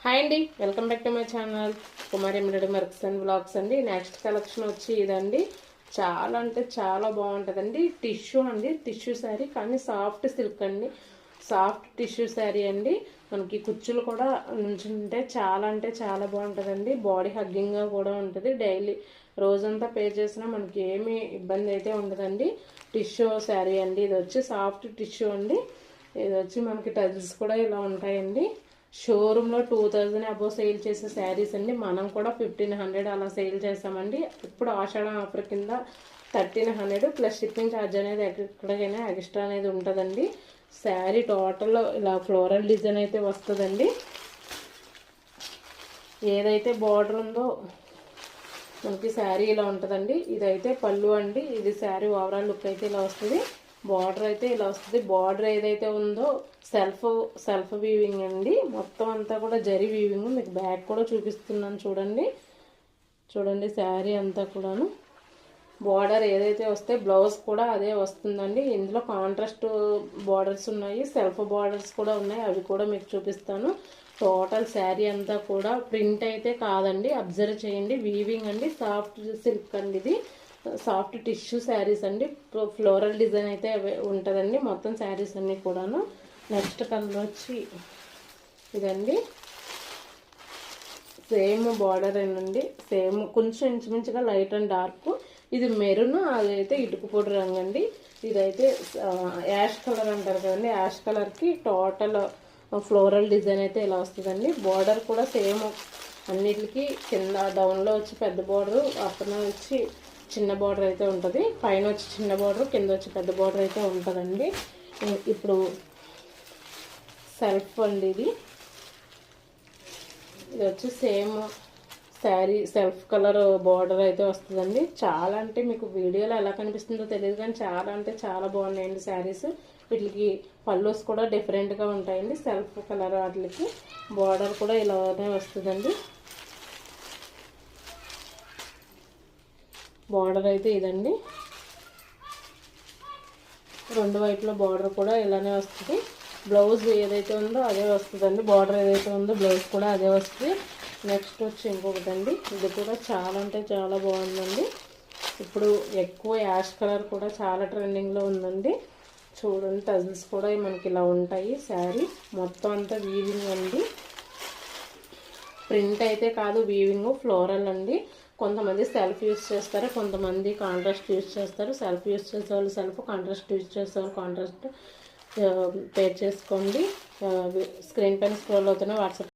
Hi అండి, welcome back to my channel Kumari embroidery works and blogs అండి. Next collection వచ్చి ఇదండి. చాలా అంటే చాలా బాగుంటుందండి. టిష్యూ అండి, టిష్యూ శారీ కానీ సాఫ్ట్ సిల్క్ అండి. సాఫ్ట్ టిష్యూ శారీ అండి. మనకి కుచ్చులు కూడా నుంచుంటే చాలా అంటే చాలా బాగుంటుందండి. బాడీ హగ్గింగ్గా కూడా ఉంటుంది. డైలీ రోజంతా పే చేసినా మనకి ఏమీ ఇబ్బంది అయితే ఉండదండి. టిష్యూ శారీ అండి. ఇది వచ్చి సాఫ్ట్ టిష్యూ అండి. ఇది వచ్చి మనకి టజిల్స్ కూడా ఇలా ఉంటాయండి. షోరూంలో 2000 అబోవ్ సేల్ చేసే శారీస్ అండి. మనం కూడా 1500 అలా సేల్ చేస్తామండి. ఇప్పుడు ఆషాఢం ఆఫర్ కింద 1300 ప్లస్ షిప్పింగ్ ఛార్జ్ అనేది ఎక్కడికైనా ఎక్స్ట్రా అనేది ఉంటుందండి. శారీ టోటల్ ఇలా ఫ్లోరల్ డిజైన్ అయితే వస్తుందండి. ఏదైతే బార్డర్ ఉందో మనకి శారీ ఇలా ఉంటుందండి. ఇదైతే పళ్ళు అండి. ఇది శారీ ఓవరాల్ లుక్ అయితే ఇలా వస్తుంది. బార్డర్ అయితే ఇలా వస్తుంది. బార్డర్ ఏదైతే ఉందో సెల్ఫ్ వీవింగ్ అండి. మొత్తం అంతా కూడా జరీ వీవింగ్. మీకు బ్యాక్ కూడా చూపిస్తున్నాను చూడండి శారీ అంతా కూడాను. బార్డర్ ఏదైతే వస్తే బ్లౌజ్ కూడా అదే వస్తుందండి. ఇందులో కాంట్రాస్ట్ బార్డర్స్ ఉన్నాయి, సెల్ఫ్ బార్డర్స్ కూడా ఉన్నాయి. అవి కూడా మీకు చూపిస్తాను. టోటల్ శారీ అంతా కూడా ప్రింట్ అయితే కాదండి, అబ్జర్వ్ చేయండి. వీవింగ్ అండి, సాఫ్ట్ సిల్క్ అండి. ఇది సాఫ్ట్ టిష్యూ శారీస్ అండి. ఫ్లోరల్ డిజైన్ అయితే ఉంటుందండి మొత్తం శారీస్ అన్నీ కూడాను. నెక్స్ట్ కలర్ వచ్చి ఇదండి. సేమ్ బార్డర్ ఏనండి. సేమ్ కొంచెం ఇంచుమించుగా లైట్ అండ్ డార్క్. ఇది మెరూన్, అదైతే ఇటుకు పొడి రంగు అండి. ఇదైతే యాష్ కలర్ అంటారు కదండి. యాష్ కలర్కి టోటల్ ఫ్లోరల్ డిజైన్ అయితే ఇలా వస్తుందండి. బార్డర్ కూడా సేమ్ అన్నిటికి కింద డౌన్లో వచ్చి పెద్ద బార్డర్, అక్కడ వచ్చి చిన్న బార్డర్ అయితే ఉంటుంది. పైన వచ్చి చిన్న బార్డర్, కింద వచ్చి పెద్ద బార్డర్ అయితే ఉంటుందండి. ఇప్పుడు సెల్ఫ్ అండి. ఇది వచ్చి same sari self colour border అయితే వస్తుందండి. చాలా అంటే మీకు వీడియోలో ఎలా కనిపిస్తుందో తెలియదు కానీ చాలా అంటే చాలా బాగున్నాయండి శారీస్. వీటికి పళ్ళుస్ కూడా డిఫరెంట్గా ఉంటాయండి. సెల్ఫ్ కలర్ వాటికి బార్డర్ కూడా ఇలానే వస్తుందండి. బార్డర్ అయితే ఇదండి. రెండు వైపుల బార్డర్ కూడా ఇలానే వస్తుంది. బ్లౌజ్ ఏదైతే ఉందో అదే వస్తుందండి. బార్డర్ ఏదైతే ఉందో బ్లౌజ్ కూడా అదే వస్తుంది. నెక్స్ట్ వచ్చి ఇంకొకటండి. ఇది కూడా చాలా అంటే చాలా బాగుందండి. ఇప్పుడు ఎక్కువ యాష్ కలర్ కూడా చాలా ట్రెండింగ్లో ఉందండి. చూడండి, టజిల్స్ కూడా మనకి ఇలా ఉంటాయి. శారీ మొత్తం అంతా వీవింగ్ అండి. ప్రింట్ అయితే కాదు, వీవింగ్ ఫ్లోరల్ అండి. కొంతమంది సెల్ఫ్ యూస్ చేస్తారు, కొంతమంది కాంట్రాస్ట్ యూస్ చేస్తారు. సెల్ఫ్ యూస్ చేసేవాళ్ళు సెల్ఫ్, కాంట్రాస్ట్ యూస్ చేసేవాళ్ళు కాంట్రాస్ట్ పేర్ చేసుకోండి. స్క్రీన్ పైన స్క్రోల్ అవుతున్న వాట్సాప్